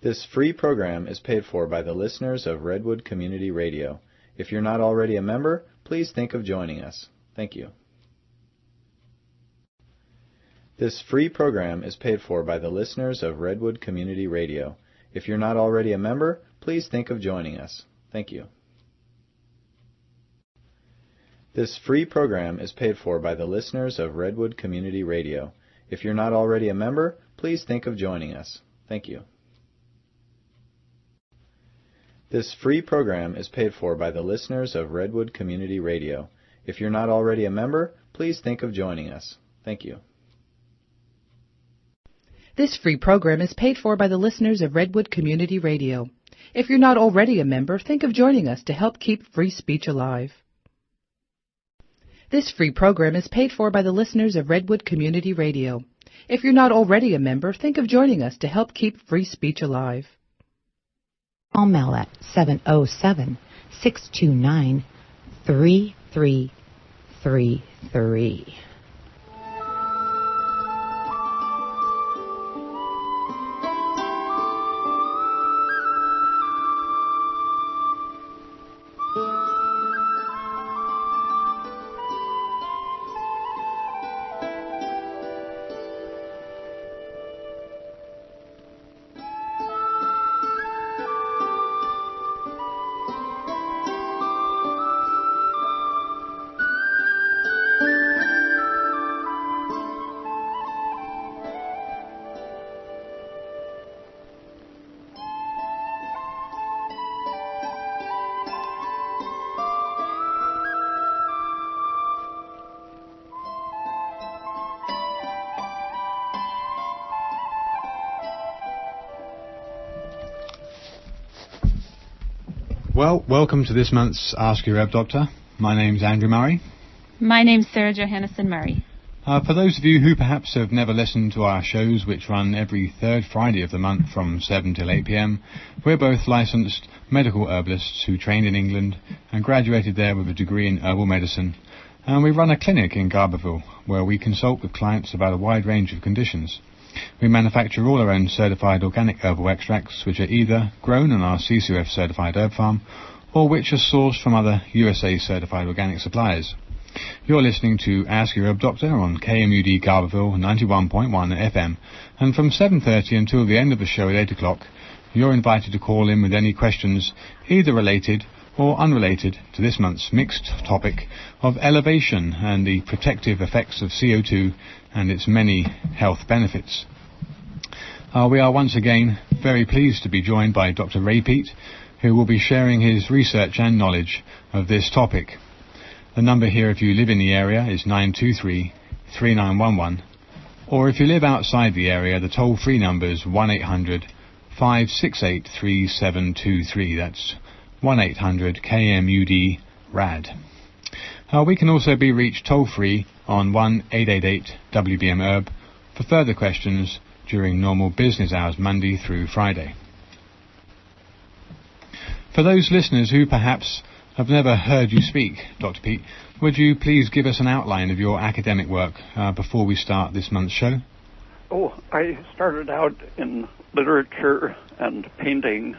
This free program is paid for by the listeners of Redwood Community Radio. If you're not already a member, please think of joining us. Thank you. This free program is paid for by the listeners of Redwood Community Radio. If you're not already a member, please think of joining us. Thank you. This free program is paid for by the listeners of Redwood Community Radio. If you're not already a member, please think of joining us. Thank you. This free program is paid for by the listeners of Redwood Community Radio. If you're not already a member, please think of joining us. Thank you. This free program is paid for by the listeners of Redwood Community Radio. If you're not already a member, think of joining us to help keep free speech alive. This free program is paid for by the listeners of Redwood Community Radio. If you're not already a member, think of joining us to help keep free speech alive. Call Mel at 707-629-3333. Well, welcome to this month's Ask Your Herb Doctor. My name's Andrew Murray. My name's Sarah Johannesson Murray. For those of you who perhaps have never listened to our shows, which run every third Friday of the month from 7 till 8 p.m, we're both licensed medical herbalists who trained in England and graduated there with a degree in herbal medicine. And we run a clinic in Garberville where we consult with clients about a wide range of conditions. We manufacture all our own certified organic herbal extracts, which are either grown on our CCF certified herb farm or which are sourced from other USA certified organic suppliers. You're listening to Ask Your Herb Doctor on KMUD Garberville 91.1 FM, and from 7:30 until the end of the show at 8 o'clock, you're invited to call in with any questions either related or unrelated to this month's mixed topic of elevation and the protective effects of CO2 and its many health benefits. We are once again very pleased to be joined by Dr. Ray Peat, who will be sharing his research and knowledge of this topic. The number here if you live in the area is 923-3911, or if you live outside the area, the toll-free number is 1-800-568-3723. That's 1-800-KMUD-RAD. We can also be reached toll-free on 1-888-WBM-HERB for further questions during normal business hours Monday through Friday. For those listeners who perhaps have never heard you speak, Dr. Peat, would you please give us an outline of your academic work before we start this month's show? Oh, I started out in literature and painting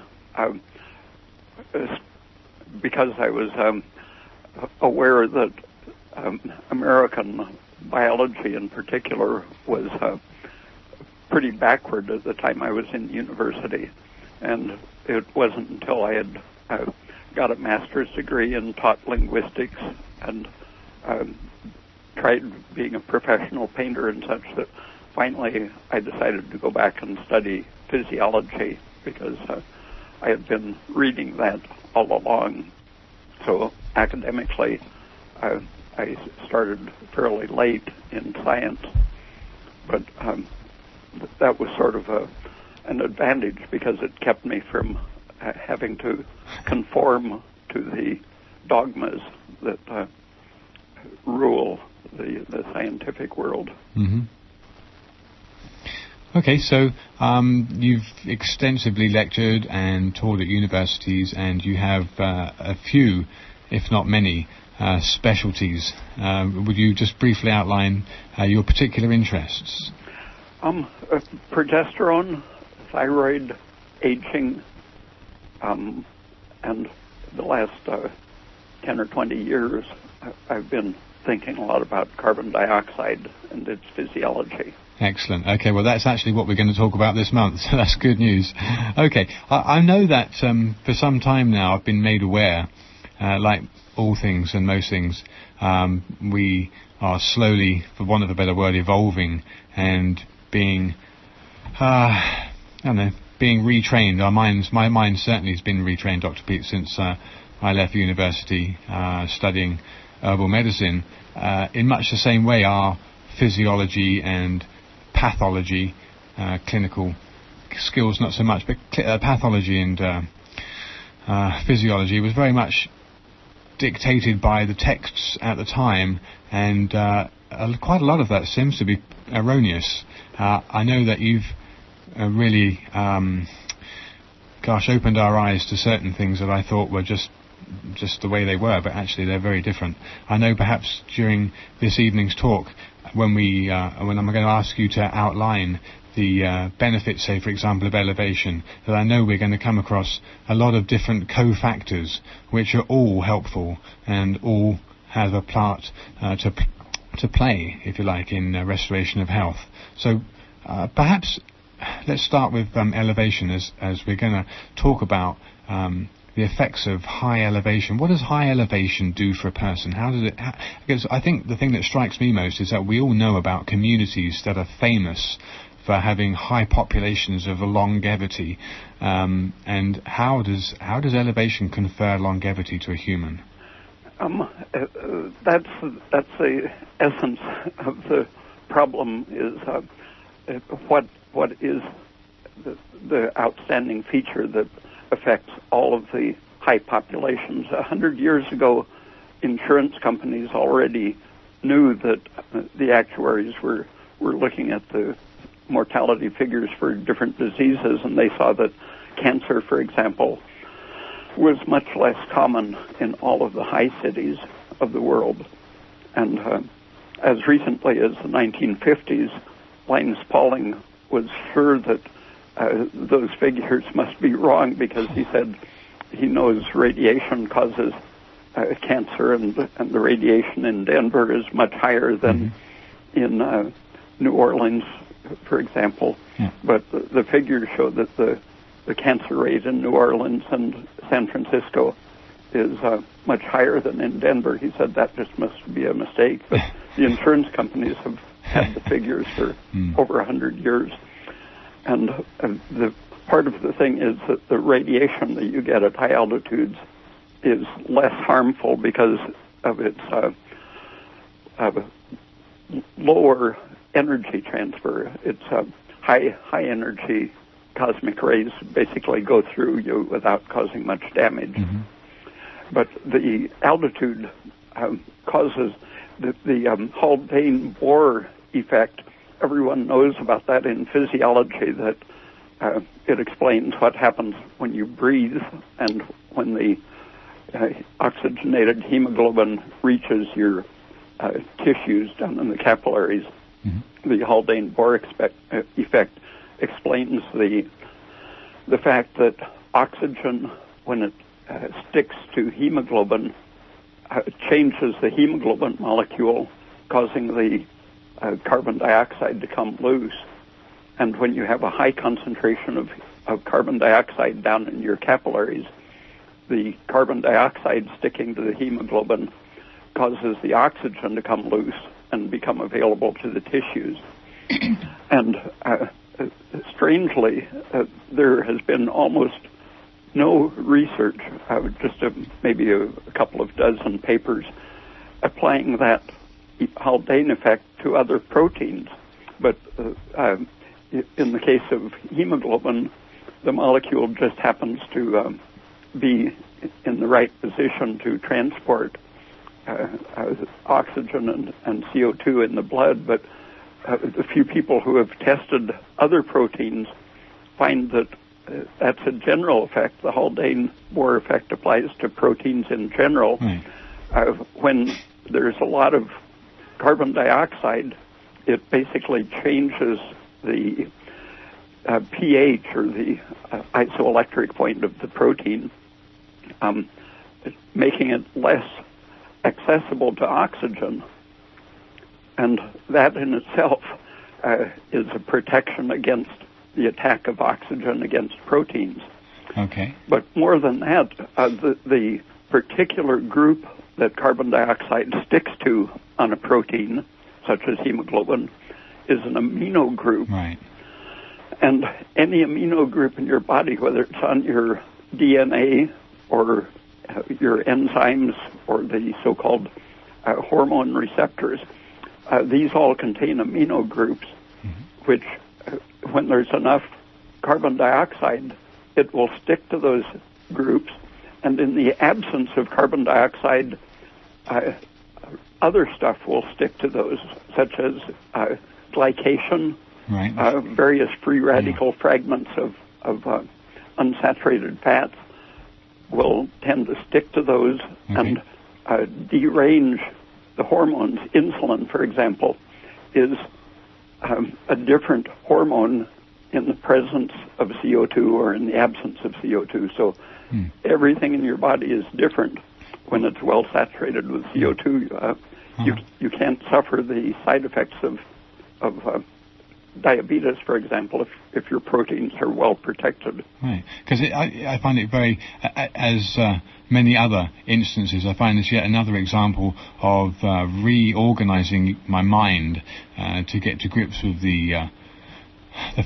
because I was aware that American biology in particular was pretty backward at the time I was in university. And it wasn't until I had got a master's degree and taught linguistics and tried being a professional painter and such that finally I decided to go back and study physiology because I had been reading that all along. So academically, I started fairly late in science, but that was sort of an advantage because it kept me from having to conform to the dogmas that rule the scientific world. Mm-hmm. Okay, so you've extensively lectured and taught at universities, and you have a few, if not many, specialties. Would you just briefly outline your particular interests? Progesterone, thyroid, aging, and the last 10 or 20 years, I've been thinking a lot about carbon dioxide and its physiology. Excellent. Okay, well, that's actually what we're going to talk about this month, so that's good news. Okay, I know that for some time now I've been made aware, like all things and most things, we are slowly, for want of a better word, evolving and being, being retrained. My mind certainly has been retrained, Dr. Pete, since I left university studying herbal medicine. In much the same way, our physiology and pathology, clinical skills not so much, but pathology and physiology was very much dictated by the texts at the time, and quite a lot of that seems to be erroneous. I know that you've really opened our eyes to certain things that I thought were just the way they were, but actually they're very different. I know perhaps during this evening's talk, when I'm going to ask you to outline the benefits, say for example, of elevation, that I know we're going to come across a lot of different cofactors which are all helpful and all have a part to play, if you like, in restoration of health. So perhaps let's start with elevation, as we're going to talk about the effects of high elevation. What does high elevation do for a person? How does it? Because I think the thing that strikes me most is that we all know about communities that are famous for having high populations of longevity, and how does elevation confer longevity to a human? That's the essence of the problem. Is what is the outstanding feature that affects all of the high populations. 100 years ago, insurance companies already knew that the actuaries were looking at the mortality figures for different diseases, and they saw that cancer, for example, was much less common in all of the high cities of the world. And as recently as the 1950s, Linus Pauling was sure that those figures must be wrong, because he said he knows radiation causes cancer, and the radiation in Denver is much higher than in New Orleans, for example. Yeah. But the figures show that the cancer rate in New Orleans and San Francisco is much higher than in Denver. He said that just must be a mistake. But the insurance companies have had the figures for over 100 years. And the part of the thing is that the radiation that you get at high altitudes is less harmful because of its lower energy transfer. It's high energy cosmic rays basically go through you without causing much damage. Mm-hmm. But the altitude causes the Haldane-Bohr effect. Everyone knows about that in physiology, that it explains what happens when you breathe and when the oxygenated hemoglobin reaches your tissues down in the capillaries. Mm-hmm. The Haldane-Bohr effect explains the fact that oxygen, when it sticks to hemoglobin, changes the hemoglobin molecule, causing the carbon dioxide to come loose. And when you have a high concentration of carbon dioxide down in your capillaries, the carbon dioxide sticking to the hemoglobin causes the oxygen to come loose and become available to the tissues. And strangely, there has been almost no research, just maybe a couple of dozen papers, applying that Haldane effect to other proteins. But in the case of hemoglobin, the molecule just happens to be in the right position to transport oxygen and CO2 in the blood. But the few people who have tested other proteins find that that's a general effect. The Haldane-Bohr effect applies to proteins in general. When there's a lot of carbon dioxide, it basically changes the pH, or the isoelectric point of the protein, making it less accessible to oxygen. And that in itself is a protection against the attack of oxygen against proteins. Okay. But more than that, the particular group that carbon dioxide sticks to on a protein, such as hemoglobin, is an amino group. Right. And any amino group in your body, whether it's on your DNA or your enzymes or the so-called hormone receptors, these all contain amino groups, which, when there's enough carbon dioxide, it will stick to those groups. And in the absence of carbon dioxide, other stuff will stick to those, such as glycation, right. Various free radical fragments of unsaturated fats will tend to stick to those and derange the hormones. Insulin, for example, is a different hormone in the presence of CO2 or in the absence of CO2. So everything in your body is different when it's well saturated with CO2. You can't suffer the side effects of diabetes, for example, if your proteins are well protected. Right, because I find it very, as many other instances, I find this yet another example of reorganizing my mind to get to grips with the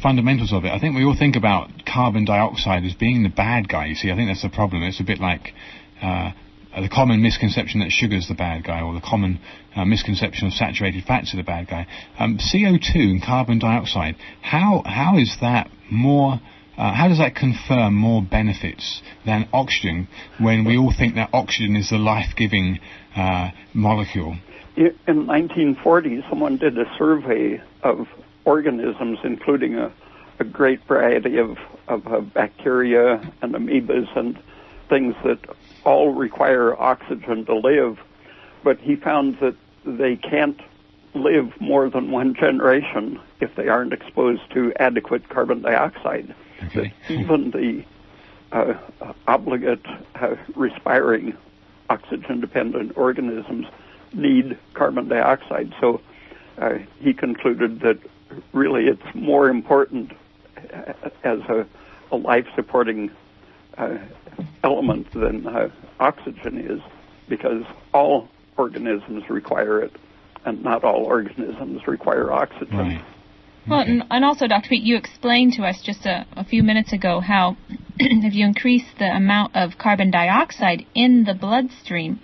fundamentals of it. I think we all think about carbon dioxide as being the bad guy. You see, I think that's the problem. It's a bit like the common misconception that sugar's the bad guy, or the common misconception of saturated fats are the bad guy. CO2 and carbon dioxide, how is that more, how does that confer more benefits than oxygen, when we all think that oxygen is the life-giving molecule? In 1940, someone did a survey of organisms, including a great variety of bacteria and amoebas and things that all require oxygen to live, but he found that they can't live more than one generation if they aren't exposed to adequate carbon dioxide. Okay. That even the obligate respiring oxygen-dependent organisms need carbon dioxide. So he concluded that really it's more important as a life-supporting element than oxygen is, because all organisms require it, and not all organisms require oxygen. Right. Well, and also, Dr. Pete, you explained to us just a few minutes ago how if you increase the amount of carbon dioxide in the bloodstream,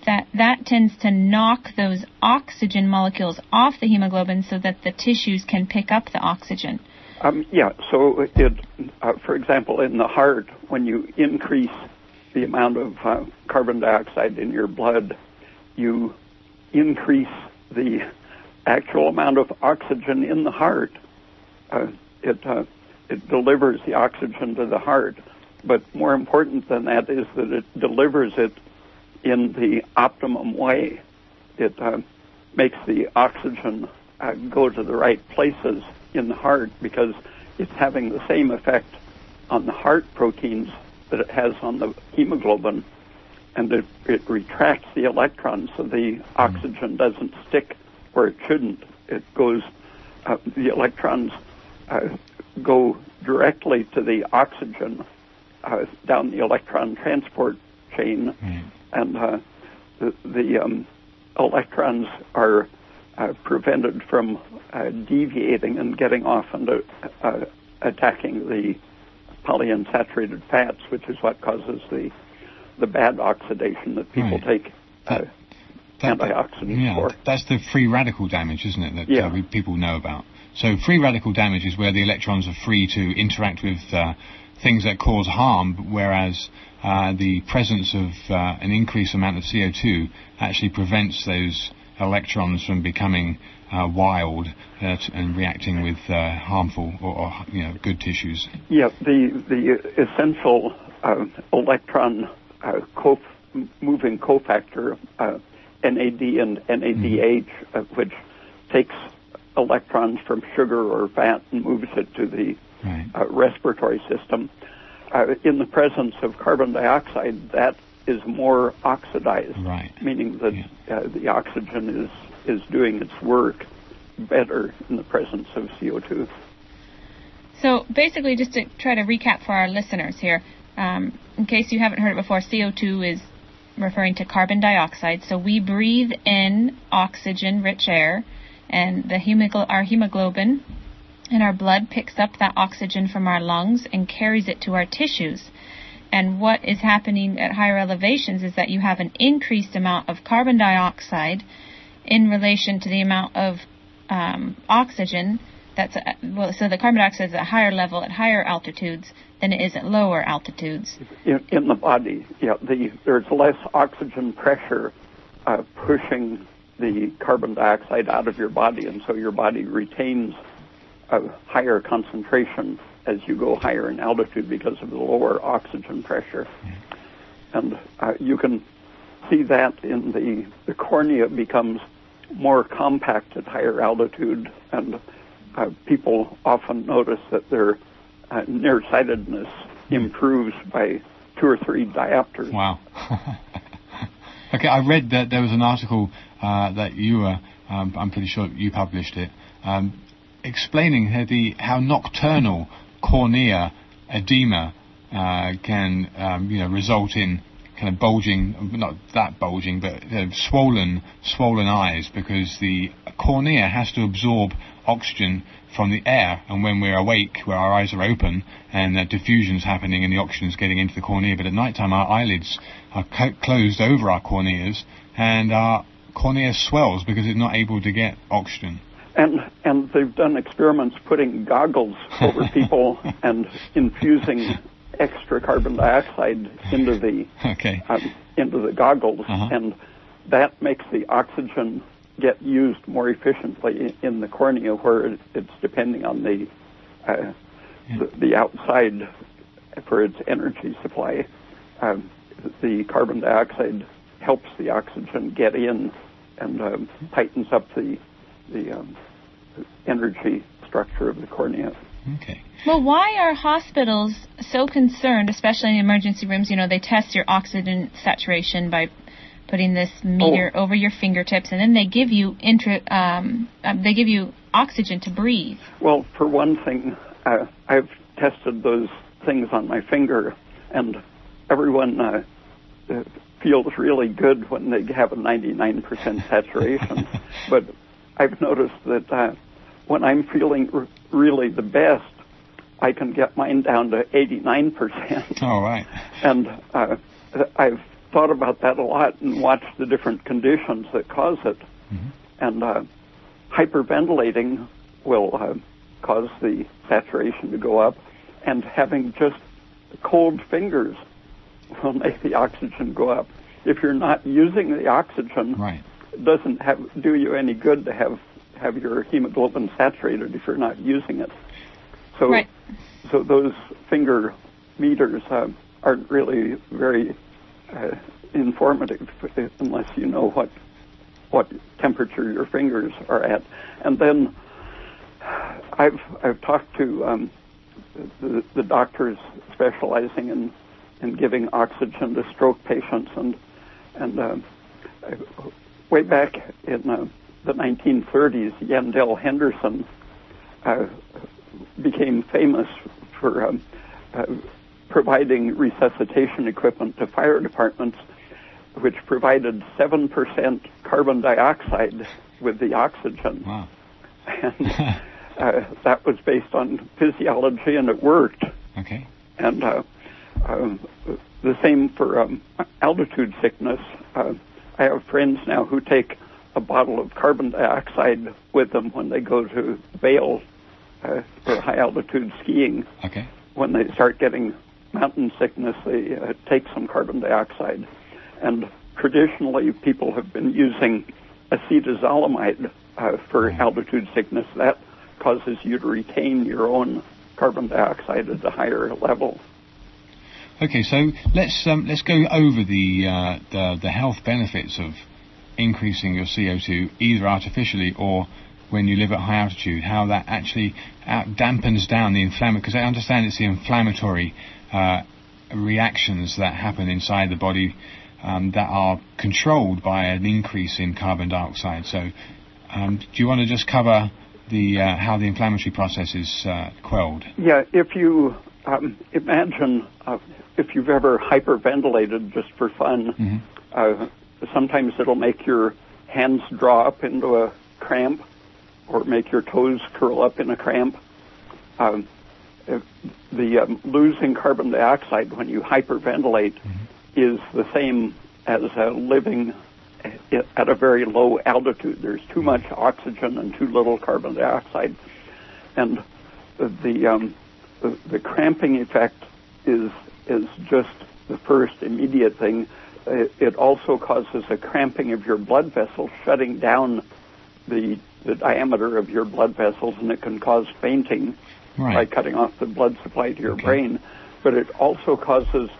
that tends to knock those oxygen molecules off the hemoglobin so that the tissues can pick up the oxygen. So it, for example, in the heart, when you increase the amount of carbon dioxide in your blood, you increase the actual amount of oxygen in the heart. It delivers the oxygen to the heart, but more important than that is that it delivers it in the optimum way. It makes the oxygen go to the right places in the heart, because it's having the same effect on the heart proteins that it has on the hemoglobin, and it retracts the electrons so the oxygen doesn't stick where it shouldn't. It goes, the electrons go directly to the oxygen down the electron transport chain, and the electrons are prevented from deviating and getting off and attacking the polyunsaturated fats, which is what causes the bad oxidation that people take antioxidants for. That's the free radical damage, isn't it, that people know about. So free radical damage is where the electrons are free to interact with things that cause harm, whereas the presence of an increased amount of CO2 actually prevents those electrons from becoming wild and reacting with harmful or good tissues. Yeah, the essential electron moving cofactor, NAD and NADH, which takes electrons from sugar or fat and moves it to the respiratory system. In the presence of carbon dioxide, that is more oxidized, meaning that the oxygen is doing its work better in the presence of CO2. So basically, just to try to recap for our listeners here, in case you haven't heard it before, CO2 is referring to carbon dioxide. So we breathe in oxygen-rich air, and our hemoglobin in our blood picks up that oxygen from our lungs and carries it to our tissues. And what is happening at higher elevations is that you have an increased amount of carbon dioxide in relation to the amount of oxygen. So the carbon dioxide is at a higher level at higher altitudes than it is at lower altitudes. In the body, there's less oxygen pressure pushing the carbon dioxide out of your body, and so your body retains a higher concentration as you go higher in altitude because of the lower oxygen pressure. And you can see that in the cornea becomes more compact at higher altitude, and people often notice that their nearsightedness improves by 2 or 3 diopters. Wow. Okay, I read that there was an article that you were, I'm pretty sure you published it, explaining how nocturnal cornea edema can result in kind of bulging, not that bulging, but swollen eyes, because the cornea has to absorb oxygen from the air, and when we're awake, where our eyes are open and diffusion's happening and the oxygen's getting into the cornea, but at night time our eyelids are closed over our corneas, and our cornea swells because it's not able to get oxygen. And they've done experiments putting goggles over people and infusing extra carbon dioxide into the goggles, and that makes the oxygen get used more efficiently in the cornea, where it's depending on the outside for its energy supply. The carbon dioxide helps the oxygen get in and tightens up the energy structure of the cornea. Okay. Well, why are hospitals so concerned, especially in emergency rooms? They test your oxygen saturation by putting this meter over your fingertips, and then they give you oxygen to breathe. Well, for one thing, I've tested those things on my finger, and everyone feels really good when they have a 99% saturation. But I've noticed that when I'm feeling really the best, I can get mine down to 89%. All right. And I've thought about that a lot and watched the different conditions that cause it. And hyperventilating will cause the saturation to go up, and having just cold fingers will make the oxygen go up. If you're not using the oxygen, it doesn't do you any good to have your hemoglobin saturated if you're not using it. So, so those finger meters aren't really very informative unless you know what temperature your fingers are at. And then I've talked to the doctors specializing in giving oxygen to stroke patients, and way back in the 1930s, Yandell Henderson became famous for providing resuscitation equipment to fire departments, which provided 7% carbon dioxide with the oxygen. Wow. And that was based on physiology, and it worked. Okay. And the same for altitude sickness. I have friends now who take a bottle of carbon dioxide with them when they go to Vail for high-altitude skiing. Okay. When they start getting mountain sickness, they take some carbon dioxide. And traditionally, people have been using acetazolamide for altitude sickness. That causes you to retain your own carbon dioxide at a higher level. Okay, so let's go over the health benefits of increasing your CO2 either artificially or when you live at high altitude, how that actually dampens down the because I understand it's the inflammatory reactions that happen inside the body that are controlled by an increase in carbon dioxide. So do you want to just cover the how the inflammatory process is quelled? Yeah, if you imagine if you've ever hyperventilated just for fun, sometimes it'll make your hands draw up into a cramp or make your toes curl up in a cramp. Losing carbon dioxide when you hyperventilate is the same as living at a very low altitude. There's too much oxygen and too little carbon dioxide, and the cramping effect is just the first immediate thing. It also causes a cramping of your blood vessels, shutting down the diameter of your blood vessels, and it can cause fainting by cutting off the blood supply to your brain. But it also causes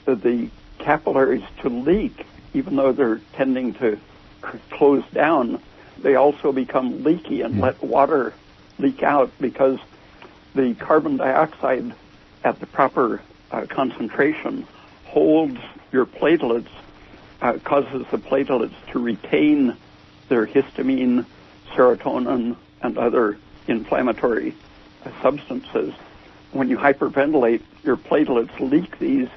the capillaries to leak. Even though they're tending to close down, they also become leaky and let water leak out, because the carbon dioxide at the proper concentration holds your platelets, causes the platelets to retain their histamine, serotonin, and other inflammatory substances. When you hyperventilate, your platelets leak these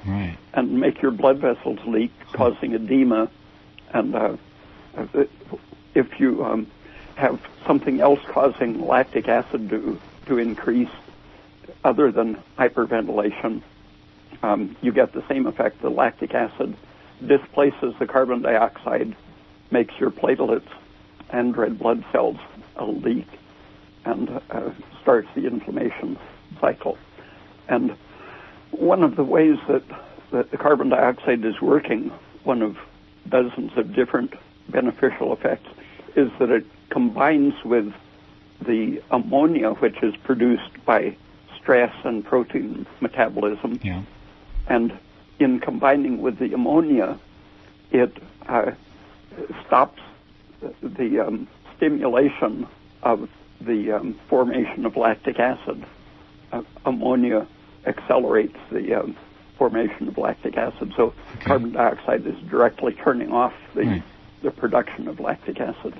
and make your blood vessels leak, causing edema. And if you have something else causing lactic acid to increase other than hyperventilation, you get the same effect. The lactic acid displaces the carbon dioxide, makes your platelets and red blood cells leak, and starts the inflammation cycle. And one of the ways that the carbon dioxide is working, one of dozens of different beneficial effects, is that it combines with the ammonia, which is produced by stress and protein metabolism. Yeah. And in combining with the ammonia, it stops the stimulation of the formation of lactic acid. Ammonia accelerates the formation of lactic acid. So carbon dioxide is directly turning off the production of lactic acid.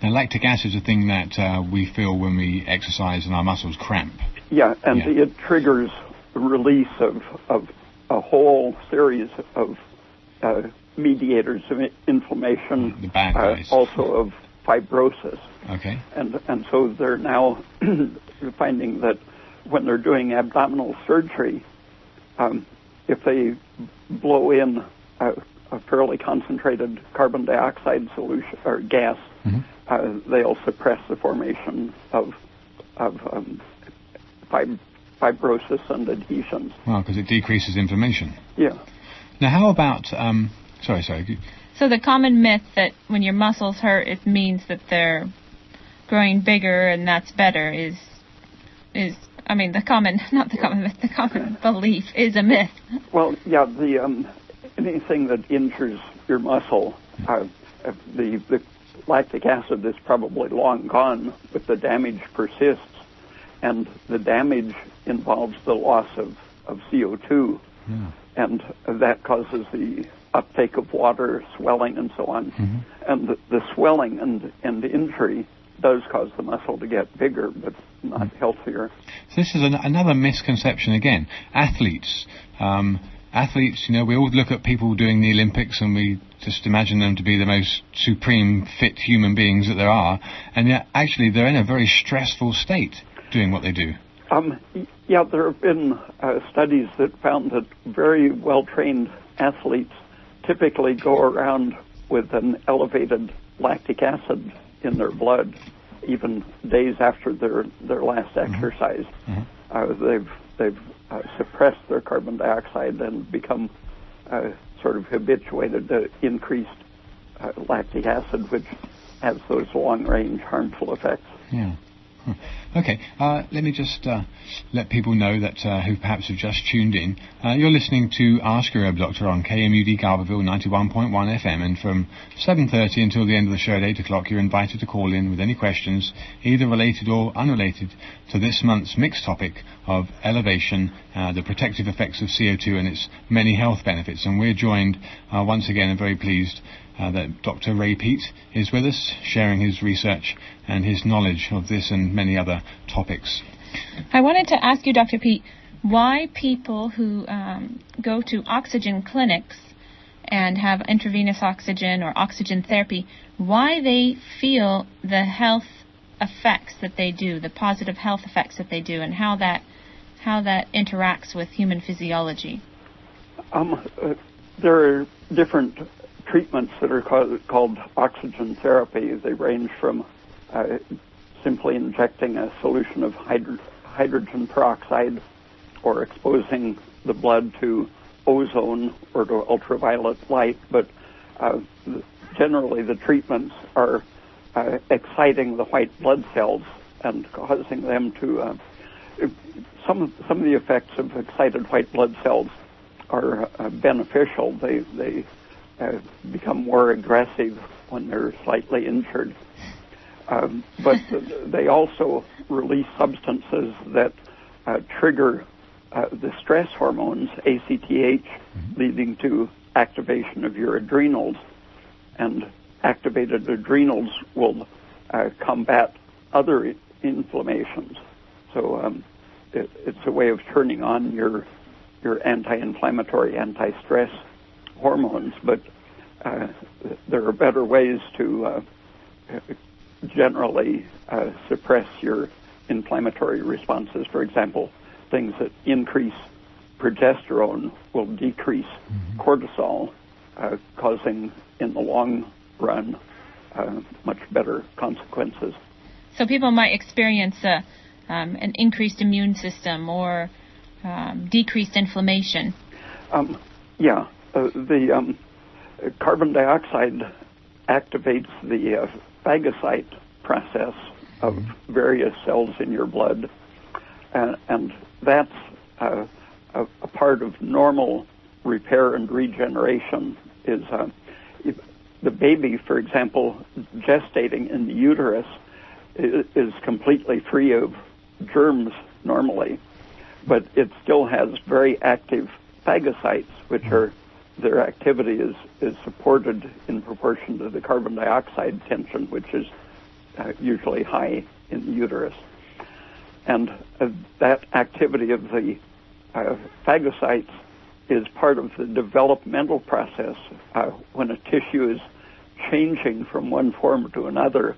Now, lactic acid is a thing that we feel when we exercise and our muscles cramp. Yeah, and it triggers the release of a whole series of mediators of inflammation, the bad guys. Also of fibrosis. Okay. And so they're now finding that when they're doing abdominal surgery, if they blow in a fairly concentrated carbon dioxide solution or gas, they'll suppress the formation of fibrosis and adhesions. Well, because it decreases inflammation. Yeah. Now, how about... Sorry. So the common myth that when your muscles hurt, it means that they're growing bigger and that's better is I mean, the common belief is a myth. Well, yeah, anything that injures your muscle, the lactic acid is probably long gone, but the damage persists, and the damage involves the loss of CO2, and that causes the uptake of water, swelling, and so on. And the swelling and the injury does cause the muscle to get bigger, but not healthier. So this is another misconception again. Athletes, we all look at people doing the Olympics and we just imagine them to be the most supreme fit human beings that there are, and yet actually they're in a very stressful state doing what they do. Yeah, there have been studies that found that very well-trained athletes typically go around with an elevated lactic acid in their blood, even days after their last exercise. They've suppressed their carbon dioxide and become sort of habituated to increased lactic acid, which has those long-range harmful effects. Yeah. Okay, let me just let people know that who perhaps have just tuned in. You're listening to Ask Your Herb Doctor on KMUD Garberville 91.1 FM, and from 7:30 until the end of the show at 8 o'clock, you're invited to call in with any questions, either related or unrelated, to this month's mixed topic of elevation, the protective effects of CO2 and its many health benefits. And we're joined once again, and very pleased that Dr. Ray Peat is with us, sharing his research and his knowledge of this and many other topics. I wanted to ask you, Dr. Peat, why people who go to oxygen clinics and have intravenous oxygen or oxygen therapy, why they feel the health effects that they do, the positive health effects that they do, and how that interacts with human physiology. There are different treatments that are called oxygen therapy. They range from simply injecting a solution of hydrogen peroxide or exposing the blood to ozone or to ultraviolet light, but generally the treatments are exciting the white blood cells and causing them to some of the effects of excited white blood cells are beneficial. They become more aggressive when they're slightly injured. But they also release substances that trigger the stress hormones, ACTH, leading to activation of your adrenals. And activated adrenals will combat other inflammations. So it's a way of turning on your anti-inflammatory, anti-stress hormones, but there are better ways to generally suppress your inflammatory responses. For example, things that increase progesterone will decrease cortisol, causing in the long run much better consequences. So people might experience an increased immune system or decreased inflammation. The carbon dioxide activates the phagocyte process of various cells in your blood, and that's a part of normal repair and regeneration. Is if the baby, for example, gestating in the uterus is completely free of germs normally, but it still has very active phagocytes, which are their activity is supported in proportion to the carbon dioxide tension, which is usually high in the uterus. And that activity of the phagocytes is part of the developmental process. When a tissue is changing from one form to another,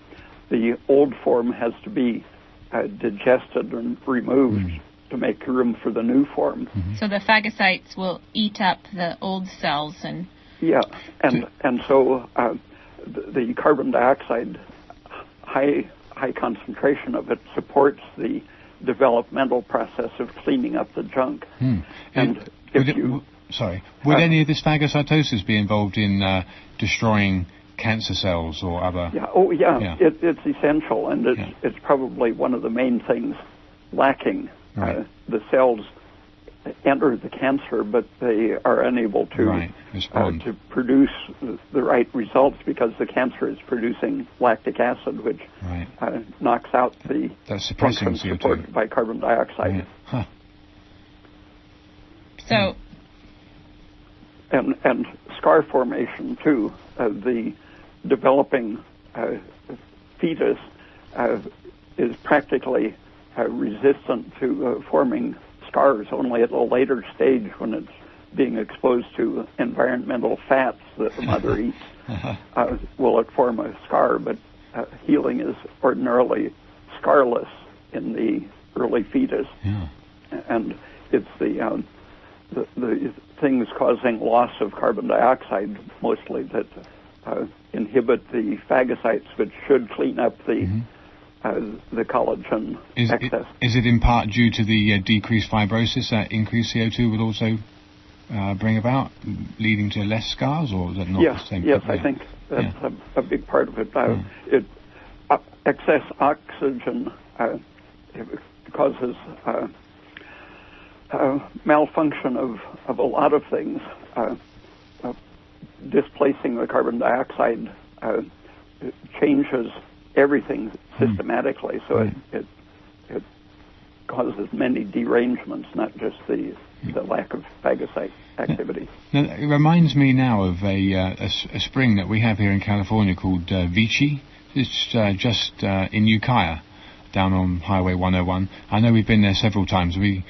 the old form has to be digested and removed to make room for the new form. So the phagocytes will eat up the old cells and... Yeah, and so the carbon dioxide, high concentration of it supports the developmental process of cleaning up the junk. And would any of this phagocytosis be involved in destroying cancer cells or other... It's essential, and it's probably one of the main things lacking. Right. The cells enter the cancer, but they are unable to to produce the right results because the cancer is producing lactic acid, which knocks out the function supported by carbon dioxide. Yeah. So, and scar formation too. The developing fetus is practically resistant to forming scars. Only at a later stage, when it's being exposed to environmental fats that the mother eats, will it form a scar. But healing is ordinarily scarless in the early fetus, and it's the things causing loss of carbon dioxide mostly that inhibit the phagocytes, which should clean up the collagen excess. Is it in part due to the decreased fibrosis that increased CO2 would also bring about, leading to less scars, or is that not the same? Yes, I think that's a big part of it. Excess oxygen it causes malfunction of a lot of things. Displacing the carbon dioxide changes everything systematically, so it causes many derangements, not just the lack of phagocyte activity. Now, it reminds me now of a spring that we have here in California called Vichy. It's just in Ukiah, down on Highway 101. I know we've been there several times. We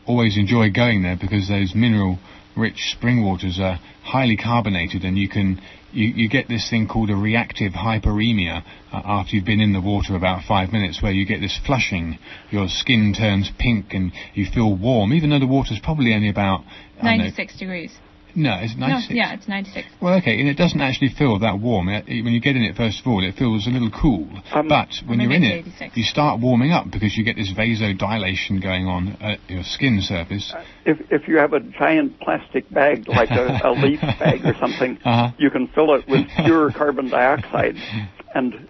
always enjoy going there because those mineral-rich spring waters are highly carbonated, and you get this thing called a reactive hyperemia after you've been in the water about 5 minutes, where you get this flushing. Your skin turns pink and you feel warm, even though the water's probably only about 96 degrees. No, it's 96. No, yeah, it's 96. Well, okay, and it doesn't actually feel that warm. When you get in it, first of all, it feels a little cool. But when you're in it, 86. you start warming up because you get this vasodilation going on at your skin surface. If you have a giant plastic bag, like a leaf bag or something, you can fill it with pure carbon dioxide, and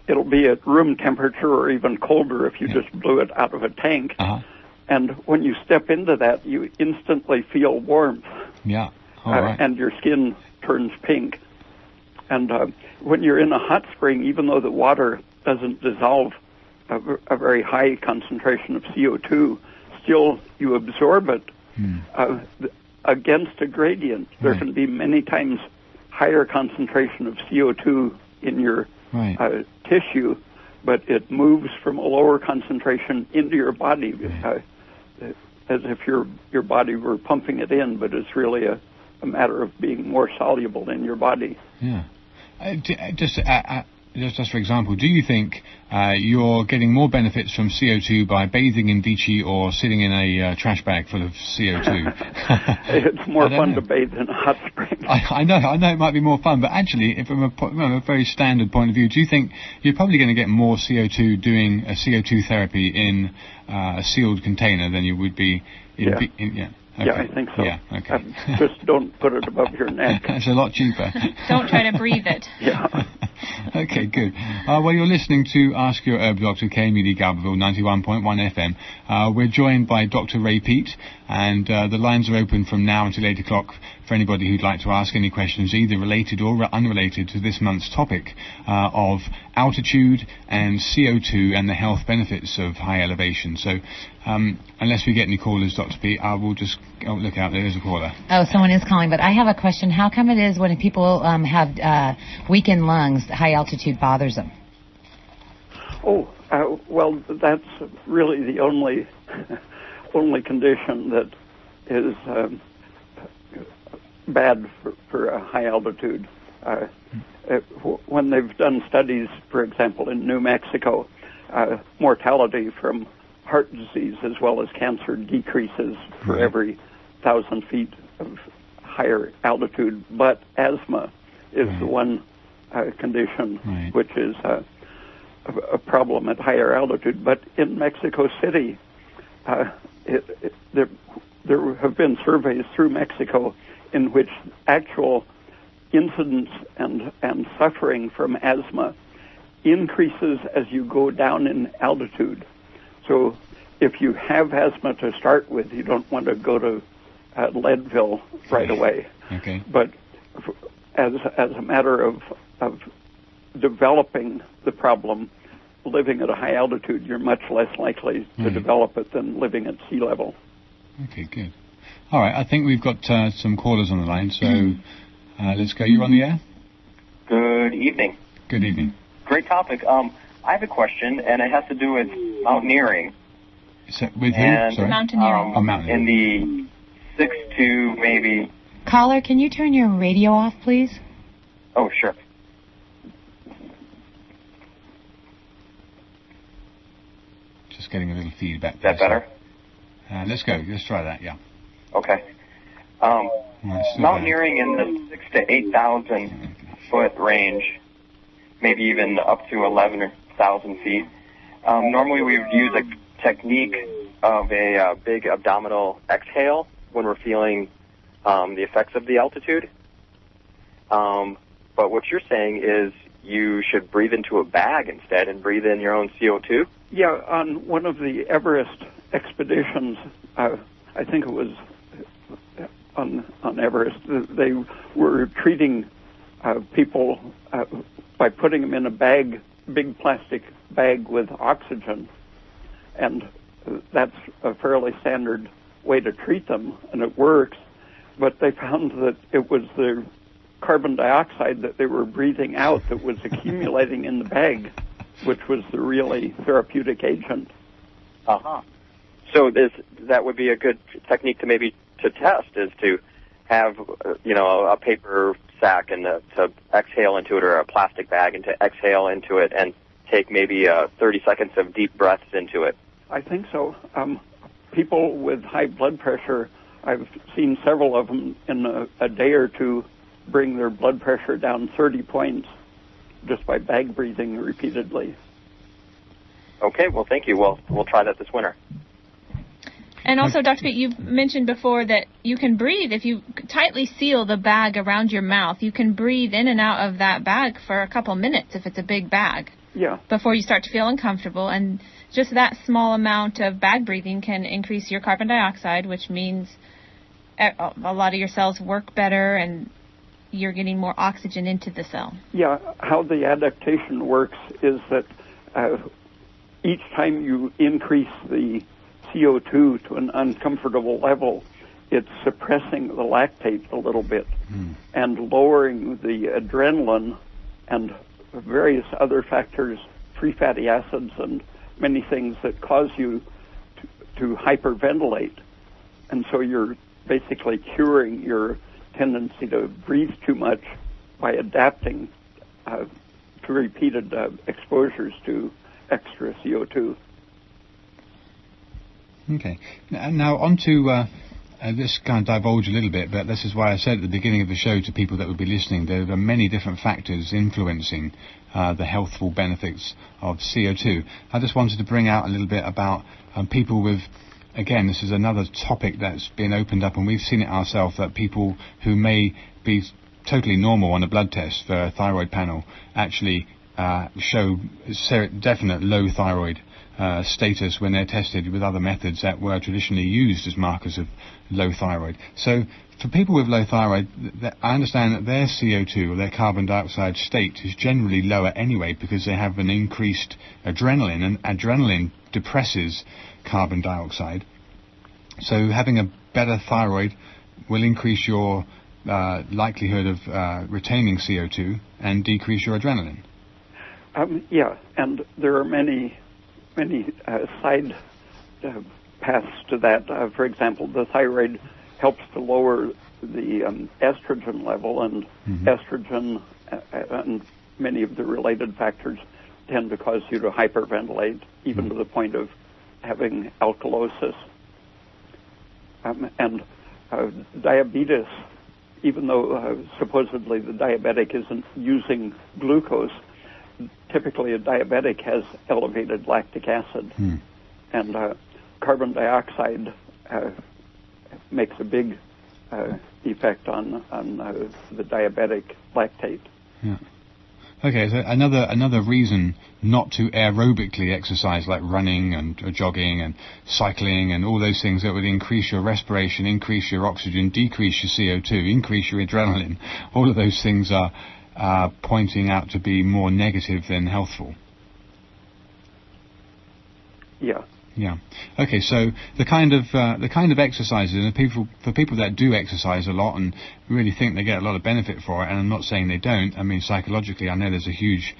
it'll be at room temperature or even colder if you just blew it out of a tank. And when you step into that, you instantly feel warmth. Yeah. All right. And your skin turns pink. And when you're in a hot spring, even though the water doesn't dissolve a very high concentration of CO2, still you absorb it against a gradient. There can be many times higher concentration of CO2 in your tissue, but it moves from a lower concentration into your body. As if your body were pumping it in, but it's really a matter of being more soluble in your body. Yeah. Just for example, do you think you're getting more benefits from CO2 by bathing in Vichy or sitting in a trash bag full of CO2? It's more fun to bathe in a hot spring. I know it might be more fun, but actually, from a very standard point of view, do you think you're probably going to get more CO2 doing a CO2 therapy in a sealed container than you would be in... Okay. Yeah, I think so. Yeah, okay. Just don't put it above your neck. It's a lot cheaper. Don't try to breathe it. Yeah. Okay, good. Well, you're listening to Ask Your Herb Doctor, KMUD Garberville, 91.1 FM. We're joined by Dr. Ray Peat, and the lines are open from now until 8 o'clock for anybody who'd like to ask any questions, either related or unrelated to this month's topic of altitude and CO2 and the health benefits of high elevation. So, unless we get any callers, Dr. Peat, I will just look out. There's a caller. Oh, someone is calling, but I have a question. How come it is when people have weakened lungs, high altitude bothers them? Well, that's really the only condition that is bad for a high altitude. When they've done studies, for example, in New Mexico, mortality from heart disease as well as cancer decreases for every 1,000 feet of higher altitude, but asthma is the one condition which is a problem at higher altitude. But in Mexico City, there have been surveys through Mexico in which actual incidence and suffering from asthma increases as you go down in altitude. So if you have asthma to start with, you don't want to go to Leadville right away. Okay. But as a matter of developing the problem, living at a high altitude, you're much less likely to develop it than living at sea level. Okay, good. All right, I think we've got some callers on the line, so let's go. You're on the air? Good evening. Good evening. Great topic. I have a question, and it has to do with mountaineering. So, with who? Sorry? Mountaineering. Mountaineering. In the 6 to maybe... Caller, can you turn your radio off, please? Oh, sure. Just getting a little feedback. Is that better? Let's go. Let's try that, yeah. Okay. Mountaineering in the 6,000 to 8,000 foot range, maybe even up to 11,000 feet. Normally we would use a technique of a big abdominal exhale when we're feeling the effects of the altitude. But what you're saying is you should breathe into a bag instead and breathe in your own CO2? Yeah, on one of the Everest expeditions, I think it was on Everest, they were treating people by putting them in a bag, big plastic bag with oxygen, and that's a fairly standard way to treat them, and it works. But they found that it was the carbon dioxide that they were breathing out that was accumulating in the bag, which was the really therapeutic agent. Uh-huh. So that would be a good technique to maybe to test, is to have, a paper sack and to exhale into it, or a plastic bag and to exhale into it, and take maybe 30 seconds of deep breaths into it. I think so. People with high blood pressure, I've seen several of them in a day or two bring their blood pressure down 30 points just by bag breathing repeatedly. Okay, well, thank you. We'll try that this winter. And also, Dr. Pete, you've mentioned before that you can breathe. If you tightly seal the bag around your mouth, you can breathe in and out of that bag for a couple minutes if it's a big bag. Yeah. Before you start to feel uncomfortable. And just that small amount of bag breathing can increase your carbon dioxide, which means a lot of your cells work better and you're getting more oxygen into the cell. Yeah, how the adaptation works is that each time you increase the CO2 to an uncomfortable level, it's suppressing the lactate a little bit and lowering the adrenaline and various other factors, free fatty acids and many things that cause you to hyperventilate. And so you're basically curing your tendency to breathe too much by adapting to repeated exposures to extra CO2. Okay. Now on to this kind of divulge a little bit, but this is why I said at the beginning of the show to people that would be listening, there are many different factors influencing the healthful benefits of CO2. I just wanted to bring out a little bit about people with, again, this is another topic that's been opened up, and we've seen it ourselves, that people who may be totally normal on a blood test for a thyroid panel actually show definite low thyroid status when they're tested with other methods that were traditionally used as markers of low thyroid. So for people with low thyroid, I understand that their CO2 or their carbon dioxide state is generally lower anyway because they have an increased adrenaline, and adrenaline depresses carbon dioxide. So having a better thyroid will increase your likelihood of retaining CO2 and decrease your adrenaline. Yeah, and there are many side paths to that. For example, the thyroid helps to lower the estrogen level, and estrogen and many of the related factors tend to cause you to hyperventilate, even to the point of having alkalosis. And diabetes, even though supposedly the diabetic isn't using glucose, typically a diabetic has elevated lactic acid, and carbon dioxide makes a big effect on the diabetic lactate. Yeah. Okay, so another reason not to aerobically exercise, like running and jogging and cycling and all those things that would increase your respiration, increase your oxygen, decrease your CO2, increase your adrenaline, all of those things are pointing out to be more negative than healthful. Yeah. Yeah. Okay. So the kind of exercises, and for people that do exercise a lot and really think they get a lot of benefit for it, and I'm not saying they don't. I mean, psychologically, I know there's a huge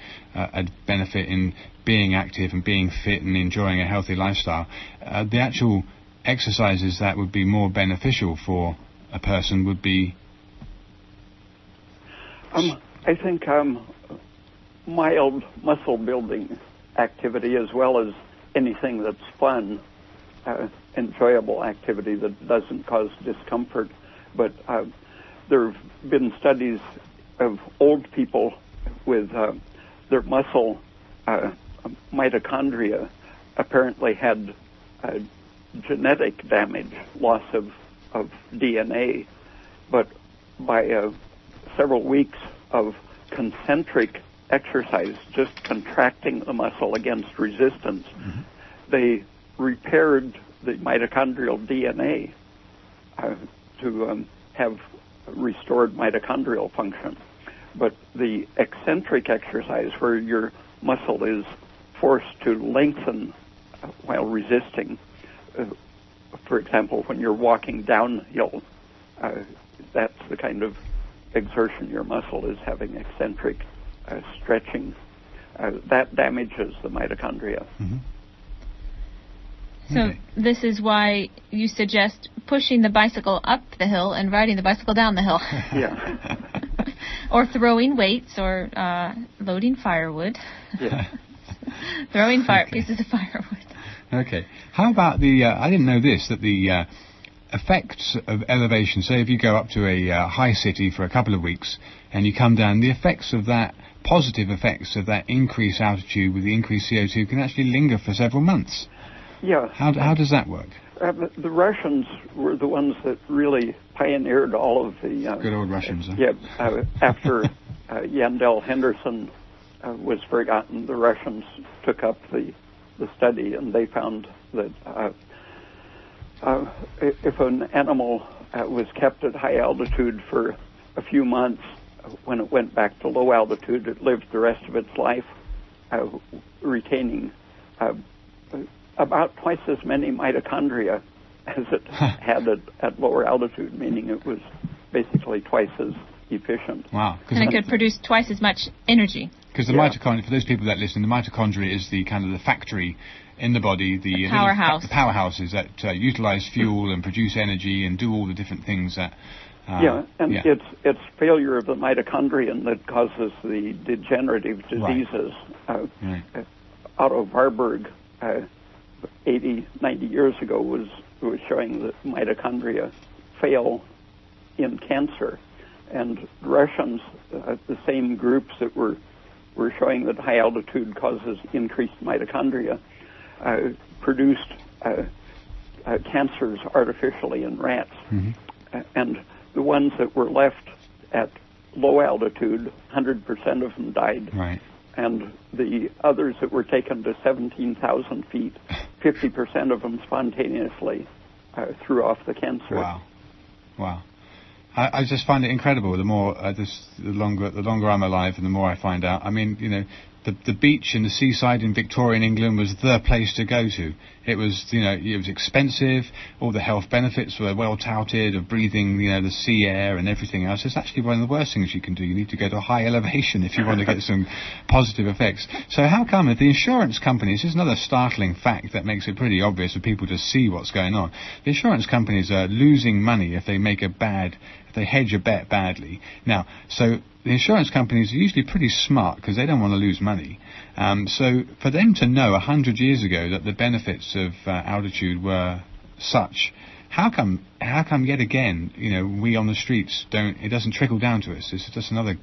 benefit in being active and being fit and enjoying a healthy lifestyle. The actual exercises that would be more beneficial for a person would be. I think mild muscle building activity, as well as anything that's fun, enjoyable activity that doesn't cause discomfort. But there have been studies of old people with their muscle mitochondria apparently had genetic damage, loss of DNA, but by several weeks of concentric exercise, just contracting the muscle against resistance, they repaired the mitochondrial DNA to have restored mitochondrial function. But the eccentric exercise, where your muscle is forced to lengthen while resisting, for example, when you're walking downhill, that's the kind of exertion your muscle is having, eccentric stretching. That damages the mitochondria. So this is why you suggest pushing the bicycle up the hill and riding the bicycle down the hill. Yeah. Or throwing weights, or loading firewood. Yeah. Throwing pieces of firewood. Okay. How about the, I didn't know this, that the effects of elevation, say if you go up to a high city for a couple of weeks and you come down, the effects of that, positive effects of that increased altitude with the increased CO2 can actually linger for several months. Yeah. How does that work? The Russians were the ones that really pioneered all of the... Good old Russians, huh? Yeah. After Yandel Henderson was forgotten, the Russians took up the study, and they found that if an animal was kept at high altitude for a few months, when it went back to low altitude, it lived the rest of its life retaining about twice as many mitochondria as it had at lower altitude, meaning it was basically twice as efficient. Wow. And it could produce twice as much energy. Because the mitochondria, for those people that listen, the mitochondria is the kind of the factory in the body, the powerhouse. The powerhouses that utilize fuel and produce energy and do all the different things that... It's failure of the mitochondrion that causes the degenerative diseases. Right. Otto Warburg, 80, 90 years ago, was showing that mitochondria fail in cancer. And Russians, the same groups that were showing that high altitude causes increased mitochondria, produced cancers artificially in rats. And the ones that were left at low altitude, 100% of them died. Right. And the others that were taken to 17,000 feet, 50% of them spontaneously threw off the cancer. Wow. I just find it incredible. The more, the longer I'm alive, and the more I find out. I mean, you know, the beach and the seaside in Victorian England was the place to go to. It was, you know, it was expensive. All the health benefits were well touted of breathing, you know, the sea air and everything else. It's actually one of the worst things you can do. You need to go to a high elevation if you want to get some positive effects. So how come if the insurance companies, this is another startling fact that makes it pretty obvious for people to see what's going on. The insurance companies are losing money if they make if they hedge a bet badly. Now, so the insurance companies are usually pretty smart because they don't want to lose money. So for them to know 100 years ago that the benefits of altitude were such, how come yet again, you know, we on the streets it doesn't trickle down to us? This is just another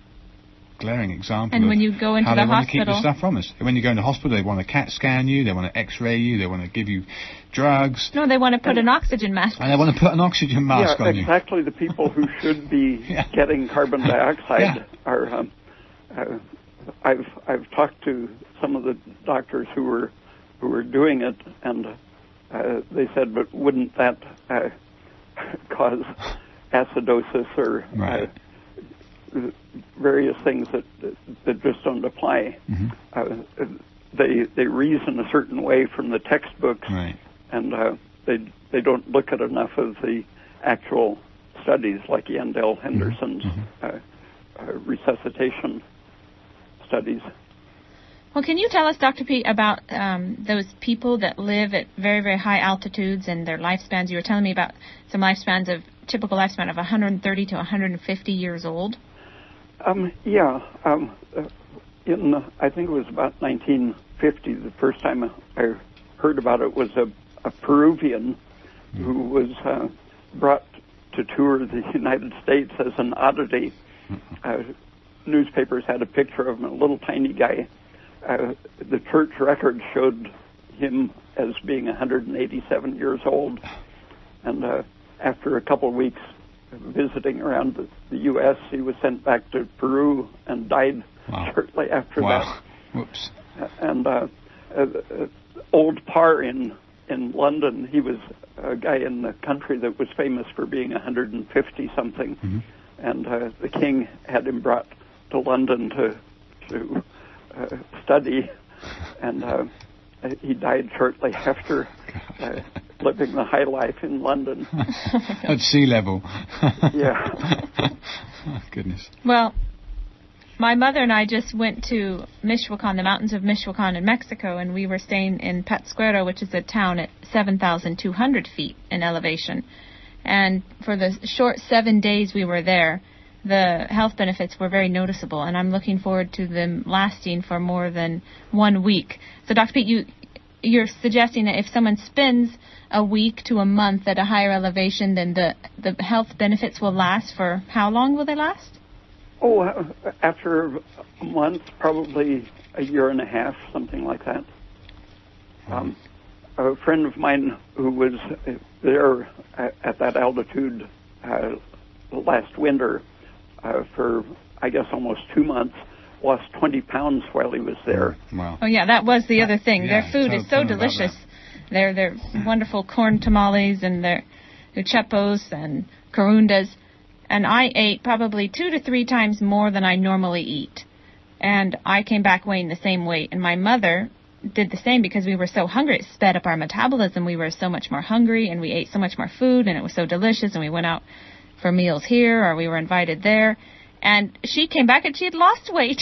glaring example and when you go into how the they want to hospital, keep the stuff from us. When you go into hospital, they want to CAT scan you, they want to X-ray you, they want to give you drugs. No, they want to put an oxygen mask. And they want to put an oxygen mask on you. Yeah, exactly. The people who should be getting carbon dioxide are. I've talked to some of the doctors who were doing it, and they said, but wouldn't that cause acidosis or various things that just don't apply? They reason a certain way from the textbooks, and they don't look at enough of the actual studies, like Yandel Henderson's resuscitation studies. Well, can you tell us, Dr. P, about those people that live at very, very high altitudes and their lifespans? You were telling me about some typical lifespan of 130 to 150 years old. In I think it was about 1950, the first time I heard about it was a Peruvian who was brought to tour the United States as an oddity. Newspapers had a picture of him, a little tiny guy. The church record showed him as being 187 years old. And after a couple of weeks visiting around the U.S., he was sent back to Peru and died shortly after Wow. Whoops. And old Parr in London, he was a guy in the country that was famous for being 150-something. Mm-hmm. And the king had him brought to London to study, and he died shortly after, living the high life in London. At sea level. Yeah. Oh, goodness. Well, my mother and I just went to Michoacan, the mountains of Michoacan in Mexico, and we were staying in Pátzcuaro, which is a town at 7,200 feet in elevation. And for the short 7 days we were there, the health benefits were very noticeable, and I'm looking forward to them lasting for more than 1 week. So, Dr. Pete, you're suggesting that if someone spends a week to a month at a higher elevation, then the health benefits will last for how long will they last? Oh, after a month, probably a year and a half, something like that. A friend of mine who was there at that altitude last winter for, I guess, almost 2 months, lost 20 pounds while he was there. Wow. Oh, yeah, that was the other thing. Yeah, their food is so delicious. Their wonderful corn tamales and their uchepos and corundas. And I ate probably 2 to 3 times more than I normally eat. And I came back weighing the same weight. And my mother did the same because we were so hungry. It sped up our metabolism. We were so much more hungry, and we ate so much more food, and it was so delicious. And we went out for meals here, or we were invited there. And she came back and she had lost weight.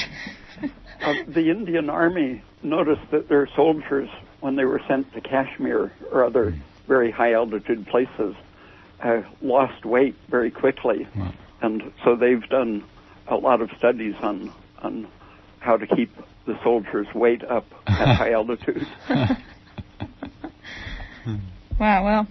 The Indian Army noticed that their soldiers, when they were sent to Kashmir or other very high altitude places, lost weight very quickly. Wow. And so they've done a lot of studies on how to keep the soldiers' weight up at high altitude. Wow, well,